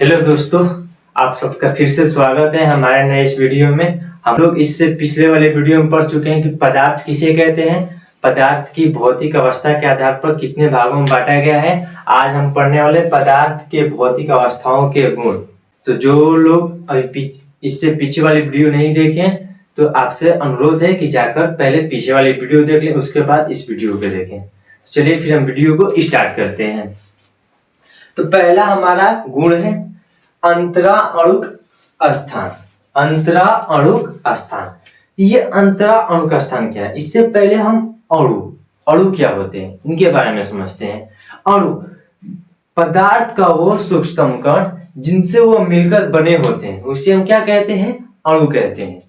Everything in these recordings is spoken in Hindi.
हेलो दोस्तों, आप सबका फिर से स्वागत है हमारे नए इस वीडियो में। हम लोग इससे पिछले वाले वीडियो में पढ़ चुके हैं कि पदार्थ किसे कहते हैं, पदार्थ की भौतिक अवस्था के आधार पर कितने भागों में बांटा गया है। आज हम पढ़ने वाले पदार्थ के भौतिक अवस्थाओं के गुण। तो जो लोग अभी इससे पीछे वाली वीडियो नहीं देखे तो आपसे अनुरोध है कि जाकर पहले पीछे वाली वीडियो देख लें, उसके बाद इस वीडियो को देखें। चलिए फिर हम वीडियो को स्टार्ट करते हैं। तो पहला हमारा गुण है अंतराणुक स्थान। अंतराणुक स्थान, ये अंतराणुक स्थान क्या है? इससे पहले हम अणु क्या होते हैं इनके बारे में समझते हैं। अणु पदार्थ का वो सूक्ष्मतम कण जिनसे वो मिलकर बने होते हैं, उसे हम क्या कहते हैं? अणु कहते हैं।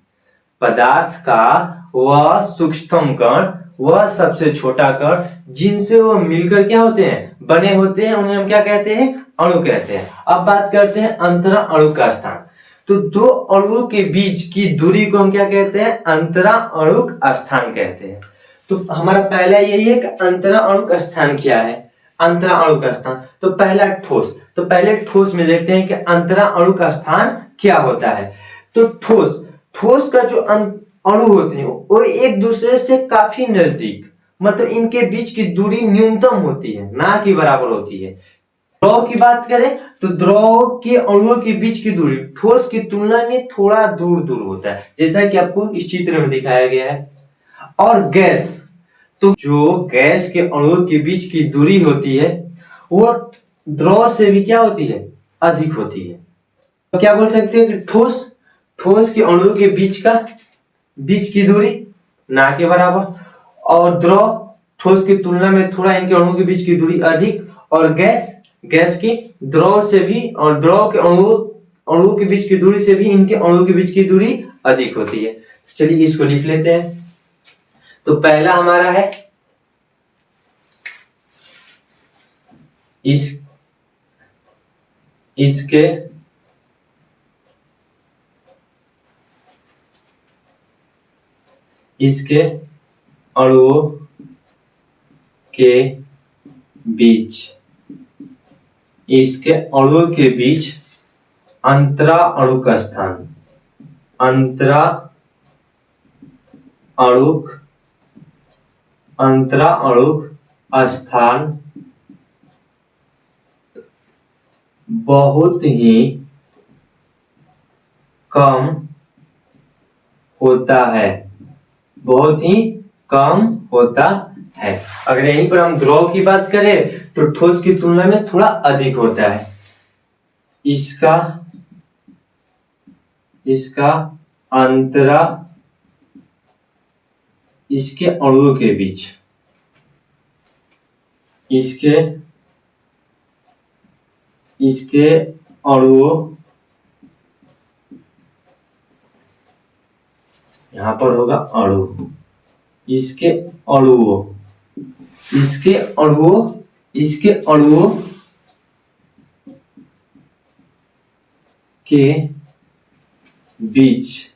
पदार्थ का वह सूक्ष्मतम कण, वह सबसे छोटा कण जिनसे वो मिलकर क्या होते हैं? बने होते हैं, उन्हें हम क्या कहते हैं? अणु कहते हैं। अब बात करते हैं अंतराणुक का स्थान। तो दो अणुओं के बीच की दूरी को हम क्या कहते हैं? अंतराणुक स्थान कहते हैं। तो हमारा पहला यही है कि अंतराणुक स्थान क्या है। अंतराणुक स्थान तो पहला ठोस। तो पहले ठोस में देखते हैं कि अंतराणुक स्थान क्या होता है। तो ठोस का जो अणु होते हैं वो एक दूसरे से काफी नजदीक, मतलब इनके बीच की दूरी न्यूनतम होती है, ना कि बराबर होती है। द्रव की बात करें तो द्रव के अणुओं के बीच की दूरी ठोस की तुलना में थोड़ा दूर दूर होता है, जैसा कि आपको इस चित्र में दिखाया गया है। और गैस, तो जो गैस के अणुओं के बीच की दूरी होती है वो द्रव से भी क्या होती है? अधिक होती है। तो क्या बोल सकते हैं कि ठोस के अणुओं के बीच की दूरी ना के बराबर, और द्रव ठोस की तुलना में थोड़ा इनके अणुओं के बीच की दूरी अधिक, और गैस की द्रव से भी और द्रव के अणुओं के बीच की दूरी से भी इनके अणुओं के बीच की दूरी अधिक होती है। चलिए इसको लिख लेते हैं। तो पहला हमारा है इसके अणुओं के बीच अंतराणुक स्थान। अंतराणुक स्थान बहुत ही कम होता है, बहुत ही कम होता है। अगर यहीं पर हम द्रव की बात करें तो ठोस की तुलना में थोड़ा अधिक होता है। इसका अंतरा इसके अणुओं के बीच इसके अणुओं, यहां पर होगा अणु, इसके अणुओं के बीच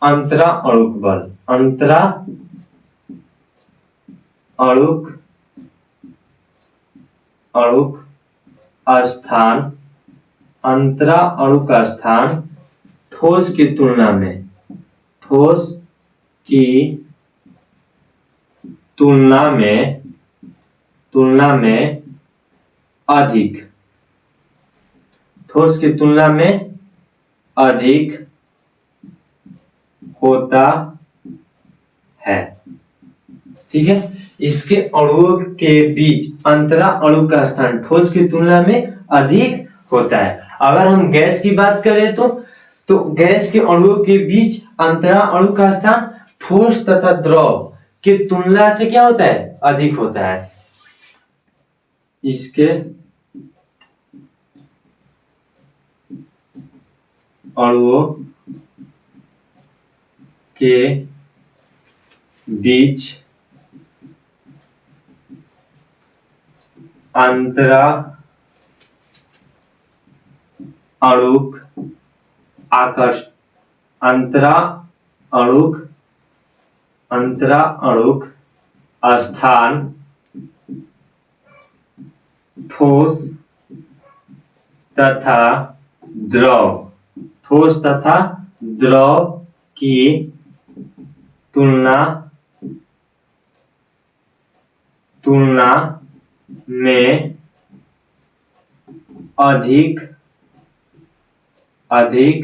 अंतराणुक बल, अंतराणुक स्थान ठोस की तुलना में अधिक होता है। ठीक है, इसके अणुओं के बीच अंतराणुक का स्थान ठोस की तुलना में अधिक होता है। अगर हम गैस की बात करें तो गैस के अणुओं के बीच अंतराणुक का स्थान ठोस तथा द्रव की तुलना से क्या होता है? अधिक होता है। इसके अणुओं के बीच अंतराणुक स्थान ठोस तथा द्रव, ठोस तथा द्रव की तुलना में अधिक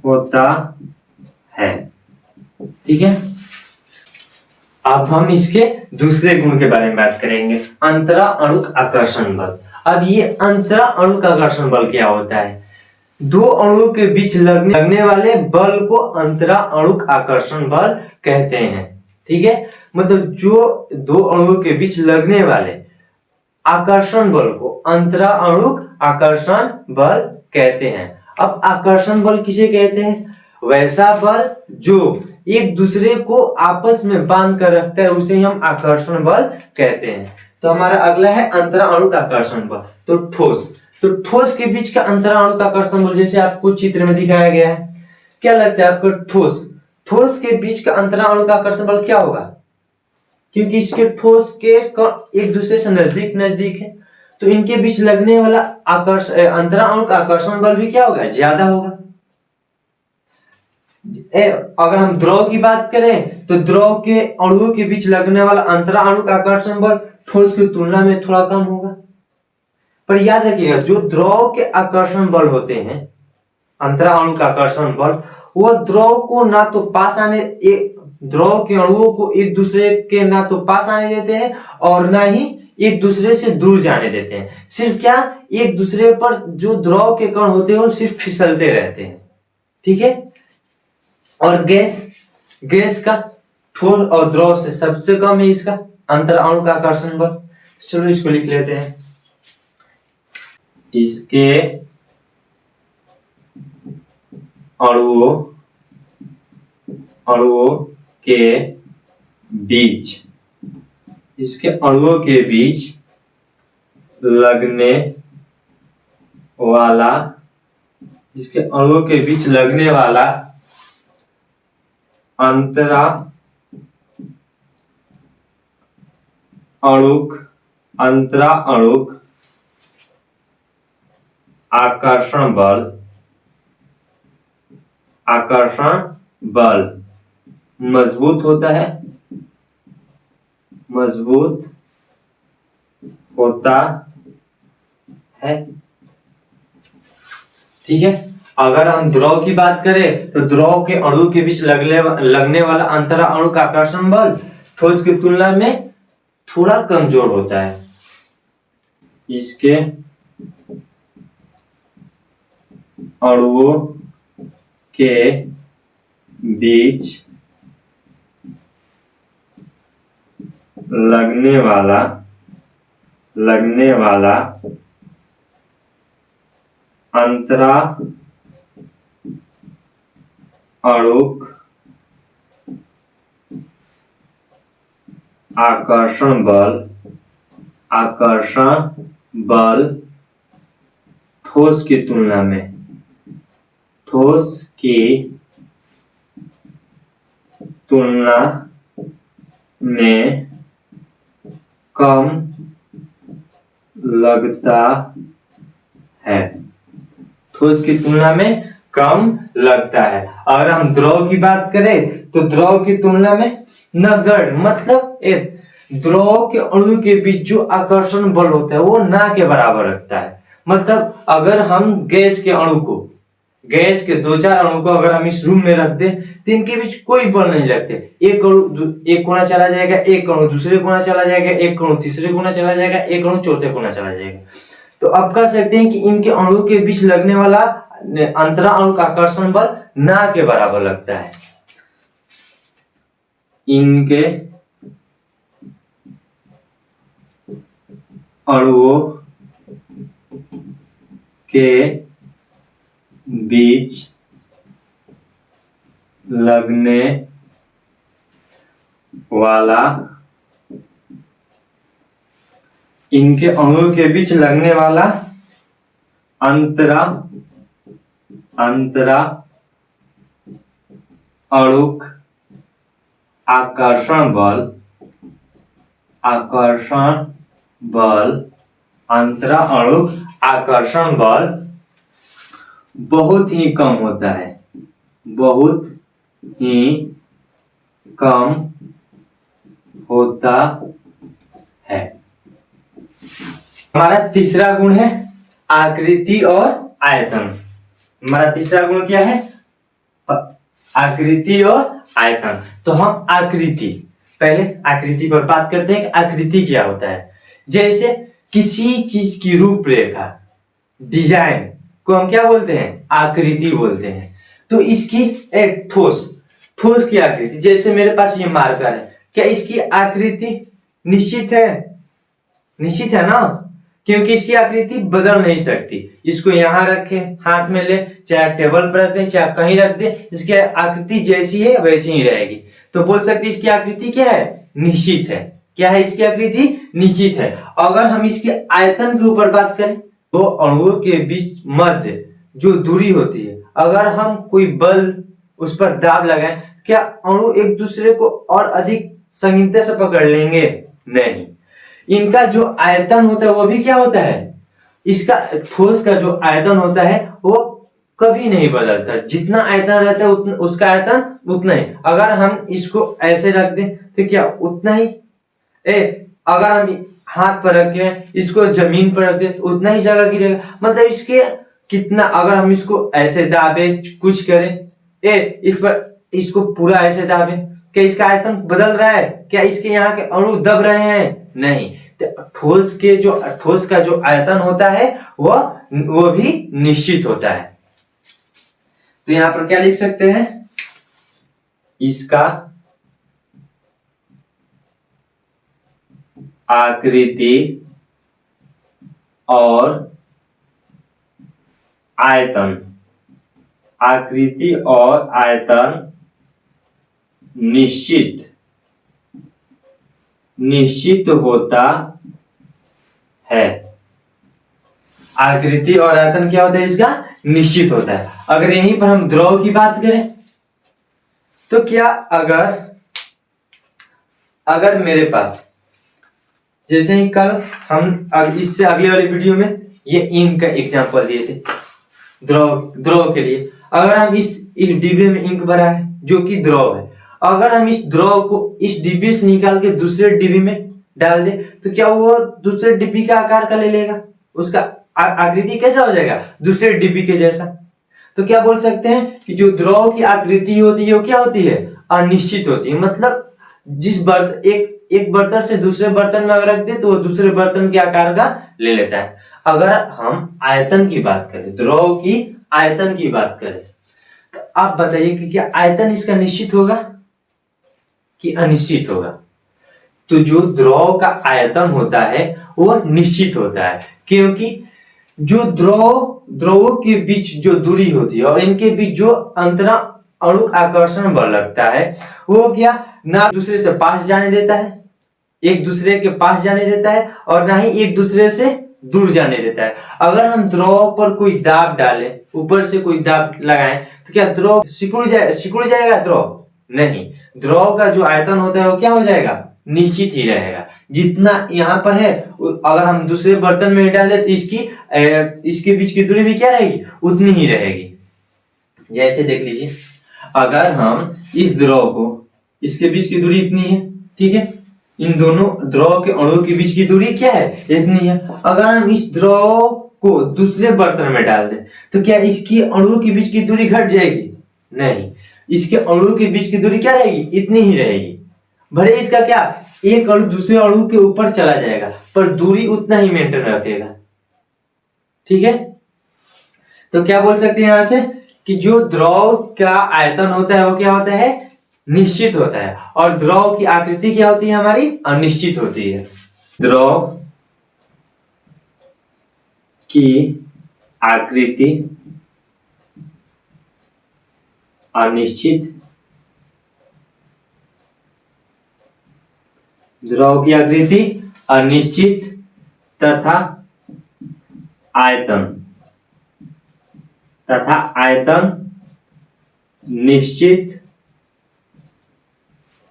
होता है। ठीक है, अब हम इसके दूसरे गुण के बारे में बात करेंगे, अंतरा अणुक आकर्षण बल। अब ये अंतरा अणुक आकर्षण बल क्या होता है? दो अणुओं के बीच लगने वाले बल को अंतरा अणुक आकर्षण बल कहते हैं। ठीक है, मतलब जो दो अणुओं के बीच लगने वाले आकर्षण बल को अंतरा अणुक आकर्षण बल कहते हैं। अब आकर्षण बल किसे कहते हैं? वैसा बल जो एक दूसरे को आपस में बांध कर रखता है, उसे हम आकर्षण बल कहते हैं। तो हमारा अगला है अंतरा अणुक आकर्षण बल। तो ठोस के बीच का अंतरा अणुक आकर्षण बल जैसे आपको चित्र में दिखाया गया है, क्या लगता है आपको? ठोस के बीच का अंतरा अणुक आकर्षण बल क्या होगा? क्योंकि इसके ठोस के एक दूसरे से नजदीक है, तो इनके बीच लगने वाला अंतरा अणुक आकर्षण बल भी क्या होगा? ज्यादा होगा। अगर हम द्रव की बात करें तो द्रव के अणुओं के बीच लगने वाला अंतरा अणुक आकर्षण बल ठोस की तुलना में थोड़ा कम होगा। पर याद रखिएगा, जो द्रव के आकर्षण बल होते हैं, अंतरा अणुक आकर्षण बल, वो द्रव को ना तो पास आने, द्रव के अणुओं को एक दूसरे के ना तो पास आने देते हैं और ना ही एक दूसरे से दूर जाने देते हैं। सिर्फ क्या, एक दूसरे पर जो द्रव के कण होते हैं वो सिर्फ फिसलते रहते हैं। ठीक है, और गैस का ठोस और द्रव से सबसे कम है इसका अंतरा अणुक आकर्षण बल। चलो इसको लिख लेते हैं। इसके अणुओं के बीच लगने वाला अंतरा अणुक आकर्षण बल मजबूत होता है। ठीक है, अगर हम द्रव की बात करें तो द्रव के अणु के बीच लगने वाला अंतरा अणुक आकर्षण बल ठोस की तुलना में थोड़ा कमजोर होता है। इसके अणुओं के बीच लगने वाला अंतरा अणुक आकर्षण बल ठोस की तुलना में कम लगता है। ठोस की तुलना में कम लगता है। अगर हम द्रव की बात करें तो द्रव की तुलना में नगण्य, मतलब द्रव के अणु के बीच जो आकर्षण बल होता है वो ना के बराबर रखता है। मतलब अगर हम गैस के दो चार अणु को अगर हम इस रूम में रख दें तो इनके बीच कोई बल नहीं लगते। एक कोना चला जाएगा, एक अणु दूसरे कोना चला जाएगा, एक अणु तीसरे कोना चला जाएगा, एक अणु चौथे कोना चला जाएगा। तो अब कह सकते हैं कि इनके अणु के बीच लगने वाला अंतरा अणुक आकर्षण बल ना के बराबर लगता है। इनके अणुओं के बीच लगने वाला अंतरा अणुक आकर्षण बल, अंतरा अणुक आकर्षण बल बहुत ही कम होता है, बहुत ही कम होता है। हमारा तीसरा गुण है आकृति और आयतन। हमारा तीसरा गुण क्या है? आकृति और आयतन। तो हम आकृति, पहले आकृति पर बात करते हैं कि आकृति क्या होता है। जैसे किसी चीज की रूपरेखा, डिजाइन को हम क्या बोलते हैं? आकृति बोलते हैं। तो इसकी एक ठोस की आकृति, जैसे मेरे पास ये मार्कर है, क्या इसकी आकृति निश्चित है? निश्चित है ना, क्योंकि इसकी आकृति बदल नहीं सकती। इसको यहाँ रखे, हाथ में ले, चाहे टेबल पर रख दे, चाहे कहीं रख दे, इसकी आकृति जैसी है वैसी ही रहेगी। तो बोल सकते इसकी आकृति क्या है? निश्चित है। क्या है इसकी आकृति? निश्चित है। अगर हम इसके आयतन के ऊपर बात करें, तो अणुओं के बीच मध्य जो दूरी होती है, अगर हम कोई बल उस पर दाब लगाएं, क्या अणु एक दूसरे को और अधिक संगीनता से पकड़ लेंगे? नहीं। इनका जो आयतन होता है वो भी क्या होता है? इसका ठोस का जो आयतन होता है वो कभी नहीं बदलता। जितना आयतन रहता है उसका आयतन उतना ही। अगर हम इसको ऐसे रख दें तो क्या उतना ही? अगर हम हाथ पर रखें, इसको जमीन पर रख दें तो उतना ही जगह गिरेगा। मतलब इसके कितना, अगर हम इसको ऐसे दाबे, कुछ करें, इस पर इसको पूरा ऐसे दाबे, क्या इसका आयतन बदल रहा है? क्या इसके यहाँ के अणु दब रहे हैं? नहीं। तो ठोस का जो आयतन होता है वो भी निश्चित होता है। तो यहां पर क्या लिख सकते हैं? इसका आकृति और आयतन, आकृति और आयतन निश्चित होता है। आकृति और आयतन क्या होता है? इसका निश्चित होता है। अगर यहीं पर हम द्रव की बात करें तो क्या अगर मेरे पास, जैसे ही कल हम इससे अगले वाले वीडियो में ये इंक का एग्जांपल दिए थे द्रव के लिए, अगर हम इस डिब्बे में इंक भरा है जो कि द्रव है, अगर हम इस द्रव को इस डिब्बे से निकाल के दूसरे डिब्बे में डाल दे तो क्या वो दूसरे डिब्बे का आकार का ले लेगा? उसका आकृति कैसा हो जाएगा? दूसरे डिब्बे के जैसा। तो क्या बोल सकते हैं कि जो द्रव की आकृति होती है वो क्या होती है? अनिश्चित होती है। मतलब जिस एक बर्तन से दूसरे बर्तन में अगर रख दे तो वो दूसरे बर्तन के आकार का ले लेता है। अगर हम आयतन की बात करें, द्रव की आयतन की बात करें, तो आप बताइए कि क्या आयतन इसका निश्चित होगा कि अनिश्चित होगा? तो जो द्रव का आयतन होता है वो निश्चित होता है, क्योंकि जो द्रवों के बीच जो दूरी होती है और इनके बीच जो अंतरा अणुक आकर्षण बल लगता है वो क्या ना दूसरे से पास जाने देता है, एक दूसरे के पास जाने देता है, और ना ही एक दूसरे से दूर जाने देता है। अगर हम द्रव पर कोई दाब डालें, ऊपर से कोई दाब लगाएं, तो क्या द्रव सिकुड़ जाएगा? द्रव नहीं। द्रव का जो आयतन होता है वो क्या हो जाएगा? निश्चित ही रहेगा। जितना यहाँ पर है अगर हम दूसरे बर्तन में डाल दे तो इसके बीच की दूरी भी क्या रहेगी? उतनी ही रहेगी। जैसे देख लीजिए, अगर हम इस द्रव को, इसके बीच की दूरी इतनी है, ठीक है, इन दोनों द्रव के अणुओं के बीच की दूरी क्या है? इतनी है। अगर हम इस द्रव को दूसरे बर्तन में डाल दें तो क्या इसकी अणुओं के बीच की दूरी घट जाएगी? नहीं। इसके अणुओं के बीच की दूरी क्या रहेगी? इतनी ही रहेगी। भले इसका क्या एक अणु दूसरे अणु के ऊपर चला जाएगा पर दूरी उतना ही मेंटेन रखेगा। ठीक है, तो क्या बोल सकते हैं यहां से कि जो द्रव का आयतन होता है वो क्या होता है? निश्चित होता है, और द्रव की आकृति क्या होती है? हमारी अनिश्चित होती है। द्रव की आकृति अनिश्चित, द्रव की आकृति अनिश्चित तथा आयतन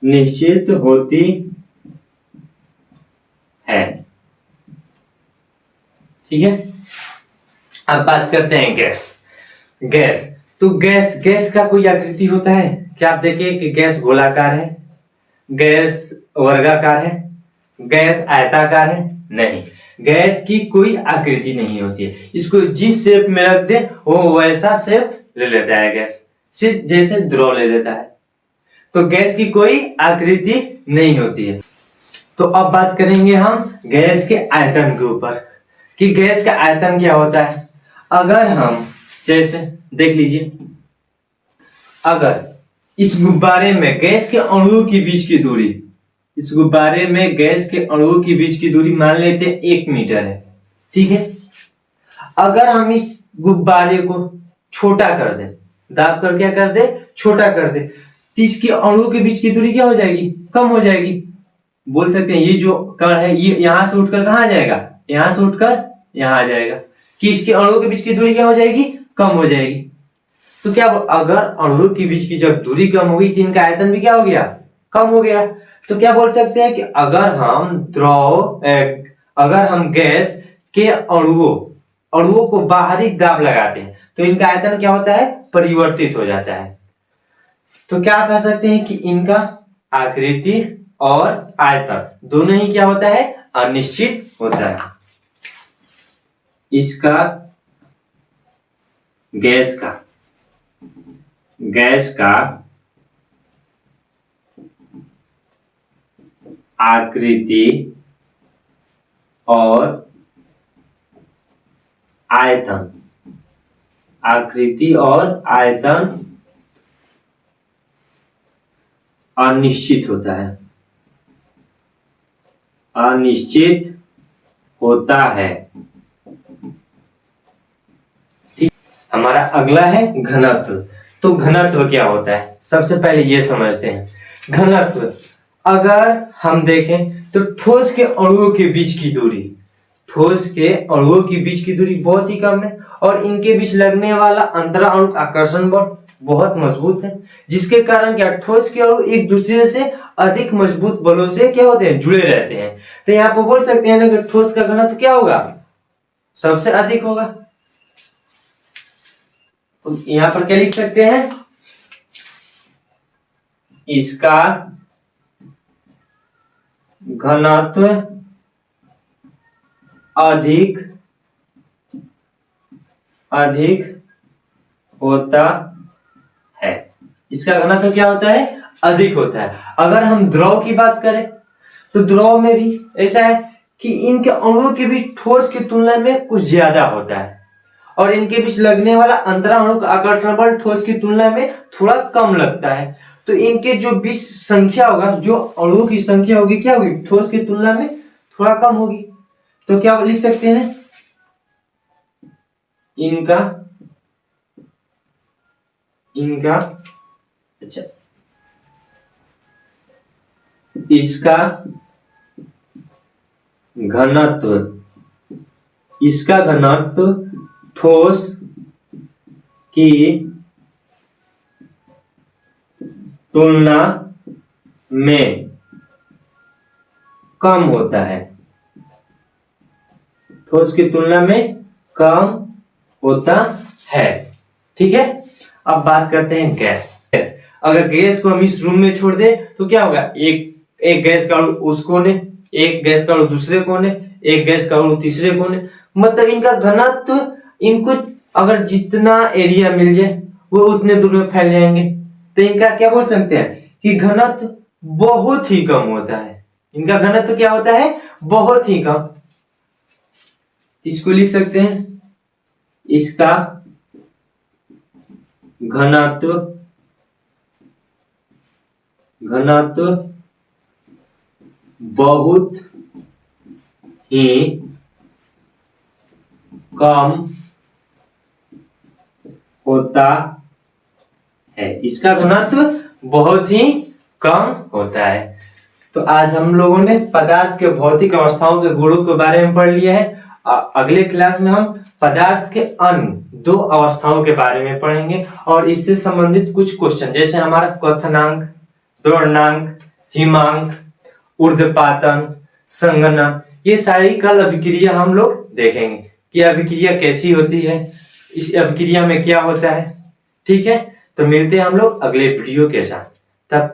निश्चित होती है। ठीक है। अब बात करते हैं गैस। गैस तो गैस का कोई आकृति होता है क्या? आप देखिए कि गैस गोलाकार है, गैस वर्गाकार है, गैस आयताकार है? नहीं, गैस की कोई आकृति नहीं होती है। इसको जिस शेप में रख दे वो वैसा शेप ले लेता है गैस, सिर्फ जैसे द्रव ले लेता है। तो गैस की कोई आकृति नहीं होती है। तो अब बात करेंगे हम गैस के आयतन के ऊपर कि गैस का आयतन क्या होता है। अगर हम जैसे देख लीजिए, अगर इस गुब्बारे में गैस के अणुओं के बीच की दूरी, इस गुब्बारे में गैस के अणुओं के बीच की दूरी मान लेते हैं 1 मीटर है, ठीक है। अगर हम इस गुब्बारे को छोटा कर दें, दाब कर क्या कर दे, छोटा कर दे, तो इसके अणुओं के बीच की दूरी क्या हो जाएगी, कम हो जाएगी। बोल सकते हैं ये जो कण है ये यहां से उठकर कहां आ जाएगा, यहां से उठकर यहां आ जाएगा, कि इसके अणुओं के बीच की दूरी क्या हो जाएगी, कम हो जाएगी। तो क्या अगर अणुओं के बीच की जब दूरी कम होगी तो इनका आयतन भी क्या हो गया, कम हो गया। तो क्या बोल सकते हैं कि अगर हम गैस के अणुओं को बाहरी दाब लगाते हैं तो इनका आयतन क्या होता है, परिवर्तित हो जाता है। तो क्या कह सकते हैं कि इनका आकृति और आयतन दोनों ही क्या होता है, अनिश्चित होता है। इसका गैस का आकृति और आयतन अनिश्चित होता है, ठीक। हमारा अगला है घनत्व। तो घनत्व क्या होता है, सबसे पहले ये समझते हैं। घनत्व अगर हम देखें तो ठोस के अणुओं के बीच की दूरी बहुत ही कम है और इनके बीच लगने वाला अंतराणु आकर्षण बल बहुत मजबूत है, जिसके कारण क्या ठोस के अणु एक दूसरे से अधिक मजबूत बलों से क्या होते हैं, जुड़े रहते हैं। तो यहाँ पर बोल सकते हैं ना कि ठोस का घनत्व क्या होगा, सबसे अधिक होगा। तो यहाँ पर क्या लिख सकते हैं, इसका घनत्व अधिक होता है। इसका घनत्व क्या होता है, अधिक होता है। अगर हम द्रव की बात करें तो द्रव में भी ऐसा है कि इनके अणुओं के बीच ठोस की तुलना में कुछ ज्यादा होता है और इनके बीच लगने वाला अंतराणु आकर्षण बल ठोस की तुलना में थोड़ा कम लगता है। तो इनके जो बीच संख्या होगा, जो अणुओं की संख्या होगी क्या होगी, ठोस की तुलना में थोड़ा कम होगी। तो क्या लिख सकते हैं, इनका अच्छा इसका घनत्व ठोस की तुलना में कम होता है, ठोस की तुलना में कम होता है, ठीक है। अब बात करते हैं गैस। अगर गैस को हम इस रूम में छोड़ दे तो क्या होगा, एक गैस का अणु उस कोने, एक गैस का अणु दूसरे कोने, एक गैस का अणु तीसरे कोने, मतलब इनका घनत्व, इनको अगर जितना एरिया मिल जाए वो उतने दूर में फैल जाएंगे। तो इनका क्या बोल सकते हैं कि घनत्व बहुत ही कम होता है। इनका घनत्व क्या होता है, बहुत ही कम। इसको लिख सकते हैं, इसका घनत्व बहुत ही कम होता है। इसका घनत्व बहुत ही कम होता है। तो आज हम लोगों ने पदार्थ के भौतिक अवस्थाओं के गुणों के बारे में पढ़ लिया है। अगले क्लास में हम पदार्थ के अन्य 2 अवस्थाओं के बारे में पढ़ेंगे और इससे संबंधित कुछ क्वेश्चन, जैसे हमारा क्वथनांक, द्रवणांक, हिमांक, ऊर्ध्वपातन, संघनन, ये सारी कल अभिक्रिया हम लोग देखेंगे। कि अभिक्रिया कैसी होती है, इस अभिक्रिया में क्या होता है। ठीक है, तो मिलते हैं हम लोग अगले वीडियो के साथ। तब